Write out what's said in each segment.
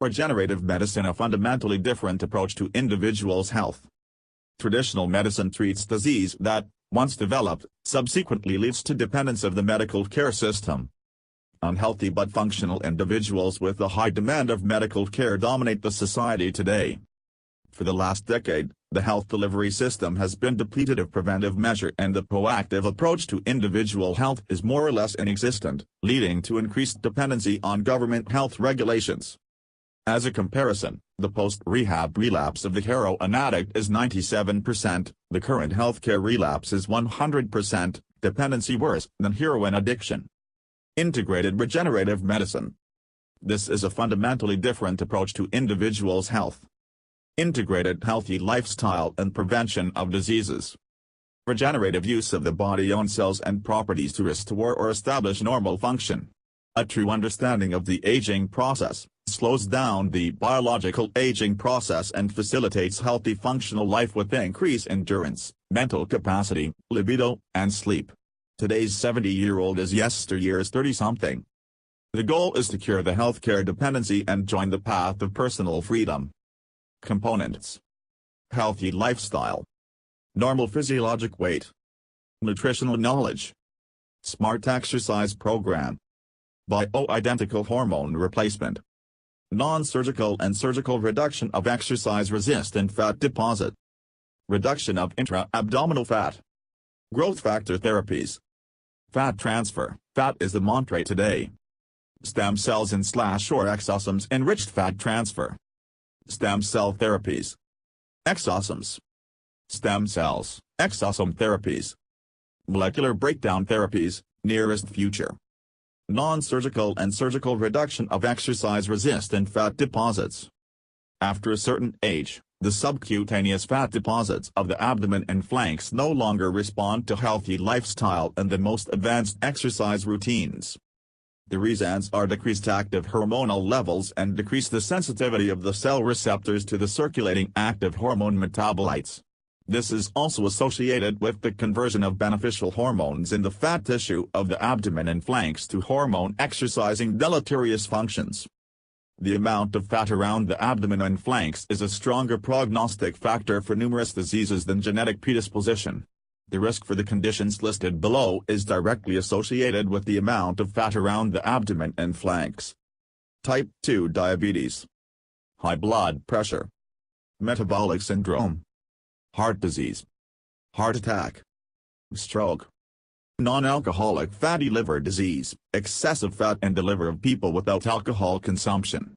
Regenerative medicine, a fundamentally different approach to individuals' health. Traditional medicine treats disease that, once developed, subsequently leads to dependence of the medical care system. Unhealthy but functional individuals with a high demand of medical care dominate the society today. For the last decade, the health delivery system has been depleted of preventive measure, and the proactive approach to individual health is more or less inexistent, leading to increased dependency on government health regulations. As a comparison, the post-rehab relapse of the heroin addict is 97%, the current healthcare relapse is 100%, dependency worse than heroin addiction. Integrated regenerative medicine. This is a fundamentally different approach to individuals' health. Integrated healthy lifestyle and prevention of diseases. Regenerative use of the body's own cells and properties to restore or establish normal function. A true understanding of the aging process slows down the biological aging process and facilitates healthy functional life with increased endurance, mental capacity, libido, and sleep. Today's 70-year-old is yesteryear's 30-something. The goal is to cure the healthcare dependency and join the path of personal freedom. Components: healthy lifestyle, normal physiologic weight, nutritional knowledge, smart exercise program, bioidentical hormone replacement, non-surgical and surgical reduction of exercise-resistant fat deposit, reduction of intra-abdominal fat, growth factor therapies, fat transfer. Fat is the mantra today. Stem cells and or exosomes enriched fat transfer. Stem cell therapies. Exosomes. Stem cells, exosome therapies. Molecular breakdown therapies, nearest future. Non-surgical and surgical reduction of exercise-resistant fat deposits. After a certain age, the subcutaneous fat deposits of the abdomen and flanks no longer respond to healthy lifestyle and the most advanced exercise routines. The reasons are decreased active hormonal levels and decrease the sensitivity of the cell receptors to the circulating active hormone metabolites. This is also associated with the conversion of beneficial hormones in the fat tissue of the abdomen and flanks to hormone exercising deleterious functions. The amount of fat around the abdomen and flanks is a stronger prognostic factor for numerous diseases than genetic predisposition. The risk for the conditions listed below is directly associated with the amount of fat around the abdomen and flanks. Type 2 diabetes, high blood pressure, metabolic syndrome, heart disease, heart attack, stroke, non-alcoholic fatty liver disease, excessive fat in the liver of people without alcohol consumption.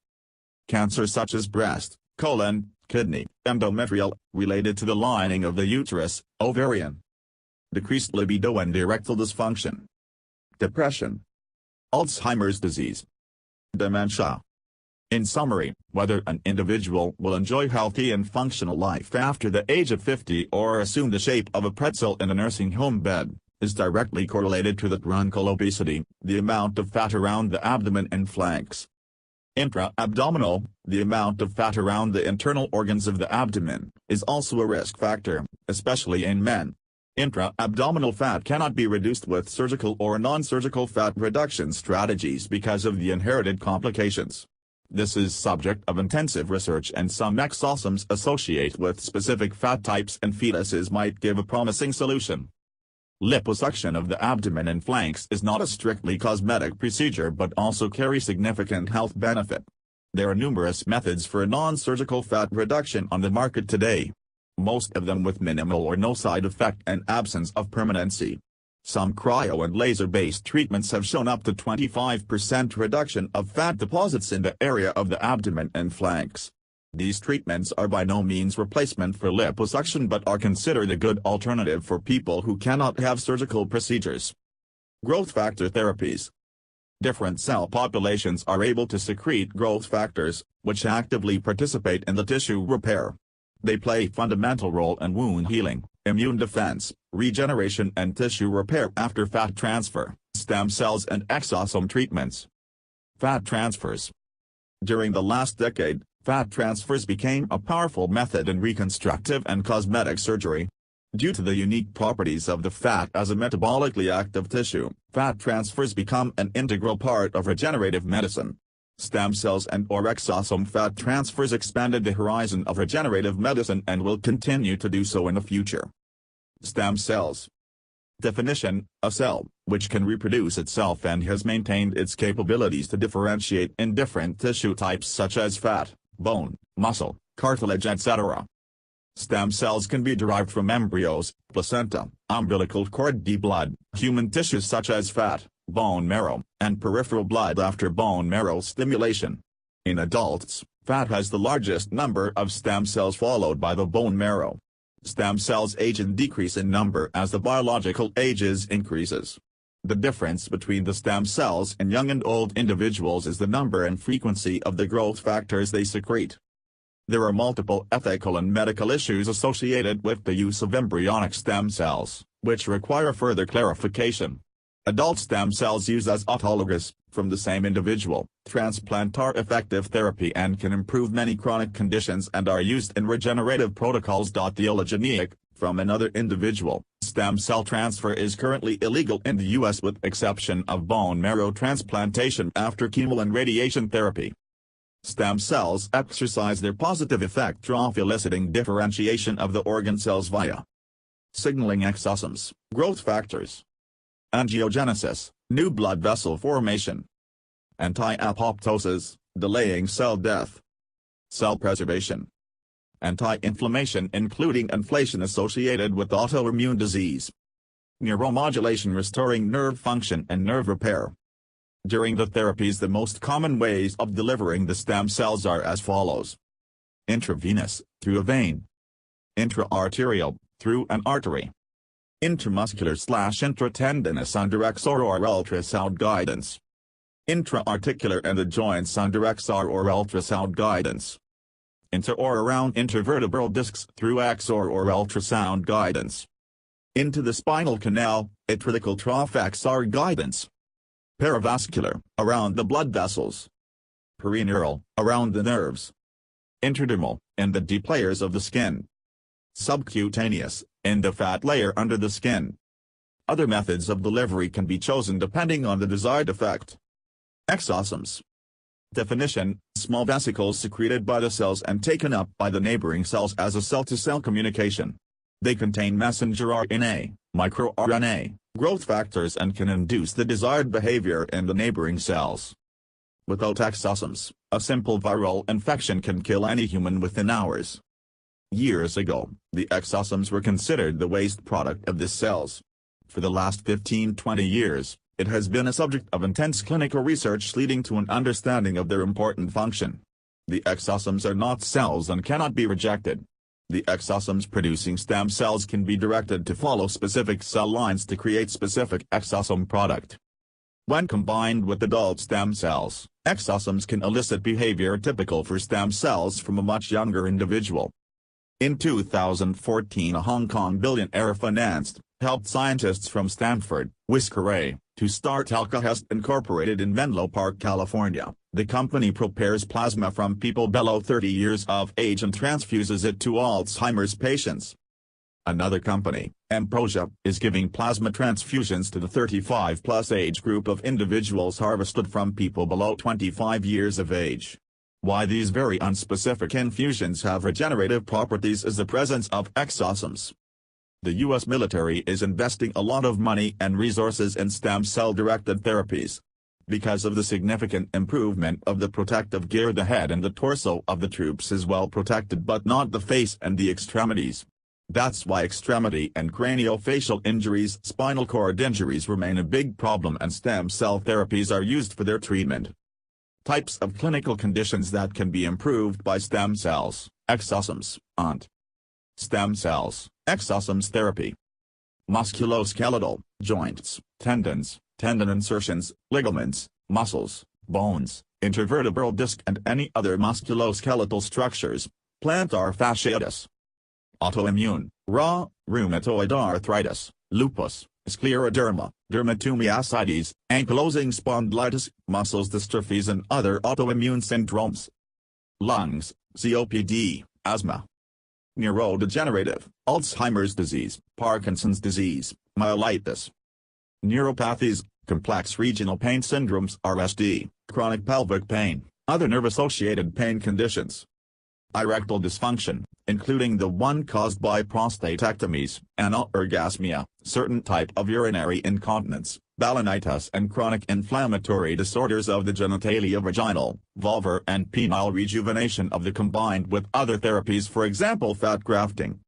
Cancer such as breast, colon, kidney, endometrial, related to the lining of the uterus, ovarian. Decreased libido and erectile dysfunction. Depression. Alzheimer's disease. Dementia. In summary, whether an individual will enjoy healthy and functional life after the age of 50 or assume the shape of a pretzel in a nursing home bed, is directly correlated to the chronic obesity, the amount of fat around the abdomen and flanks. Intra-abdominal, the amount of fat around the internal organs of the abdomen, is also a risk factor, especially in men. Intra-abdominal fat cannot be reduced with surgical or non-surgical fat reduction strategies because of the inherited complications. This is subject of intensive research, and some exosomes associated with specific fat types and fetuses might give a promising solution. Liposuction of the abdomen and flanks is not a strictly cosmetic procedure but also carries significant health benefit. There are numerous methods for non-surgical fat reduction on the market today, most of them with minimal or no side effect and absence of permanency. Some cryo and laser-based treatments have shown up to 25% reduction of fat deposits in the area of the abdomen and flanks. These treatments are by no means replacement for liposuction but are considered a good alternative for people who cannot have surgical procedures. Growth factor therapies. Different cell populations are able to secrete growth factors, which actively participate in the tissue repair. They play a fundamental role in wound healing, immune defense, regeneration and tissue repair after fat transfer, stem cells and exosome treatments. Fat transfers. During the last decade, fat transfers became a powerful method in reconstructive and cosmetic surgery. Due to the unique properties of the fat as a metabolically active tissue, fat transfers become an integral part of regenerative medicine. Stem cells and/or exosome fat transfers expanded the horizon of regenerative medicine and will continue to do so in the future. Stem cells. Definition: a cell, which can reproduce itself and has maintained its capabilities to differentiate in different tissue types such as fat, bone, muscle, cartilage, etc. Stem cells can be derived from embryos, placenta, umbilical cord, blood, human tissues such as fat, bone marrow, and peripheral blood after bone marrow stimulation. In adults, fat has the largest number of stem cells followed by the bone marrow. Stem cells age and decrease in number as the biological ages increases. The difference between the stem cells in young and old individuals is the number and frequency of the growth factors they secrete. There are multiple ethical and medical issues associated with the use of embryonic stem cells, which require further clarification. Adult stem cells used as autologous, from the same individual, transplant are effective therapy and can improve many chronic conditions and are used in regenerative protocols. The allogeneic, from another individual, stem cell transfer is currently illegal in the U.S. with exception of bone marrow transplantation after chemo and radiation therapy. Stem cells exercise their positive effect of eliciting differentiation of the organ cells via signaling exosomes, growth factors, angiogenesis, new blood vessel formation, anti-apoptosis, delaying cell death, cell preservation, anti-inflammation including inflammation associated with autoimmune disease, neuromodulation restoring nerve function and nerve repair. During the therapies, the most common ways of delivering the stem cells are as follows: intravenous, through a vein; intra-arterial, through an artery; intramuscular/intratendinous under XR or ultrasound guidance; intra-articular and the joints under XR or ultrasound guidance; into or around intervertebral discs through XR or ultrasound guidance; into the spinal canal, atrial trough XR guidance; peravascular, around the blood vessels; perineural, around the nerves; intradermal, in the deep layers of the skin; subcutaneous, in the fat layer under the skin. Other methods of delivery can be chosen depending on the desired effect. Exosomes. Definition: small vesicles secreted by the cells and taken up by the neighboring cells as a cell-to-cell communication. They contain messenger RNA, microRNA, growth factors and can induce the desired behavior in the neighboring cells. Without exosomes, a simple viral infection can kill any human within hours. Years ago, the exosomes were considered the waste product of the cells. For the last 15-20 years, it has been a subject of intense clinical research leading to an understanding of their important function. The exosomes are not cells and cannot be rejected. The exosomes producing stem cells can be directed to follow specific cell lines to create specific exosome product. When combined with adult stem cells, exosomes can elicit behavior typical for stem cells from a much younger individual. In 2014, a Hong Kong billionaire helped scientists from Stanford, Whisker, to start AlkaHest Incorporated in Menlo Park, California. The company prepares plasma from people below 30 years of age and transfuses it to Alzheimer's patients. Another company, Ambrosia, is giving plasma transfusions to the 35-plus age group of individuals harvested from people below 25 years of age. Why these very unspecific infusions have regenerative properties is the presence of exosomes. The U.S. military is investing a lot of money and resources in stem cell-directed therapies. Because of the significant improvement of the protective gear, the head and the torso of the troops is well protected but not the face and the extremities. That's why extremity and craniofacial injuries, spinal cord injuries remain a big problem and stem cell therapies are used for their treatment. Types of clinical conditions that can be improved by stem cells, exosomes, and stem cells, exosomes therapy. Musculoskeletal, joints, tendons, tendon insertions, ligaments, muscles, bones, intervertebral disc and any other musculoskeletal structures, plantar fasciitis. Autoimmune, rheumatoid arthritis, lupus, scleroderma, dermatomyositis, ankylosing spondylitis, muscles dystrophies and other autoimmune syndromes. Lungs, COPD, asthma. Neurodegenerative, Alzheimer's disease, Parkinson's disease, myelitis. Neuropathies, complex regional pain syndromes RSD, chronic pelvic pain, Other nerve-associated pain conditions. Erectile dysfunction, including the one caused by prostatectomies, anorgasmia, certain type of urinary incontinence, balanitis and chronic inflammatory disorders of the genitalia, vaginal, vulvar and penile rejuvenation of the combined with other therapies, for example fat grafting.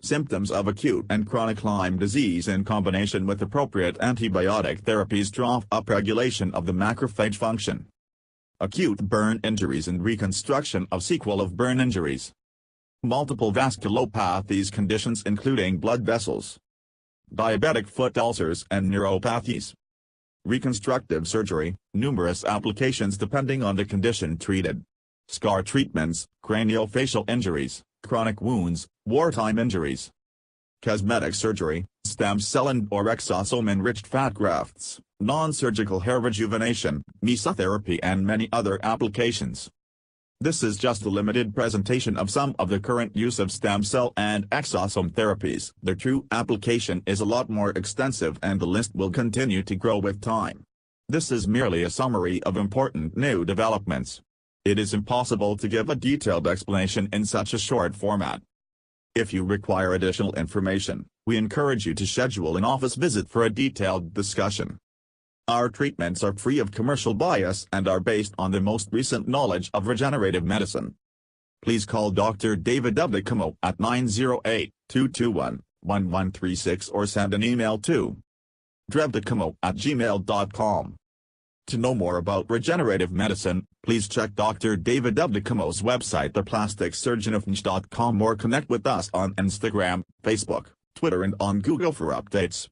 Symptoms of acute and chronic Lyme disease in combination with appropriate antibiotic therapies draw upregulation of the macrophage function. Acute burn injuries and reconstruction of sequel of burn injuries. Multiple vasculopathies conditions including blood vessels, diabetic foot ulcers and neuropathies. Reconstructive surgery, numerous applications depending on the condition treated. Scar treatments, craniofacial injuries, chronic wounds, wartime injuries. Cosmetic surgery, stem cell and or exosome-enriched fat grafts, non-surgical hair rejuvenation, mesotherapy and many other applications. This is just a limited presentation of some of the current use of stem cell and exosome therapies. Their true application is a lot more extensive and the list will continue to grow with time. This is merely a summary of important new developments. It is impossible to give a detailed explanation in such a short format. If you require additional information, we encourage you to schedule an office visit for a detailed discussion. Our treatments are free of commercial bias and are based on the most recent knowledge of regenerative medicine. Please call Dr. David Evdokimow at 908-221-1136 or send an email to drevdokimow@gmail.com. To know more about regenerative medicine, please check Dr. David Evdokimow's website theplasticsurgeonofniche.com or connect with us on Instagram, Facebook, Twitter and on Google for updates.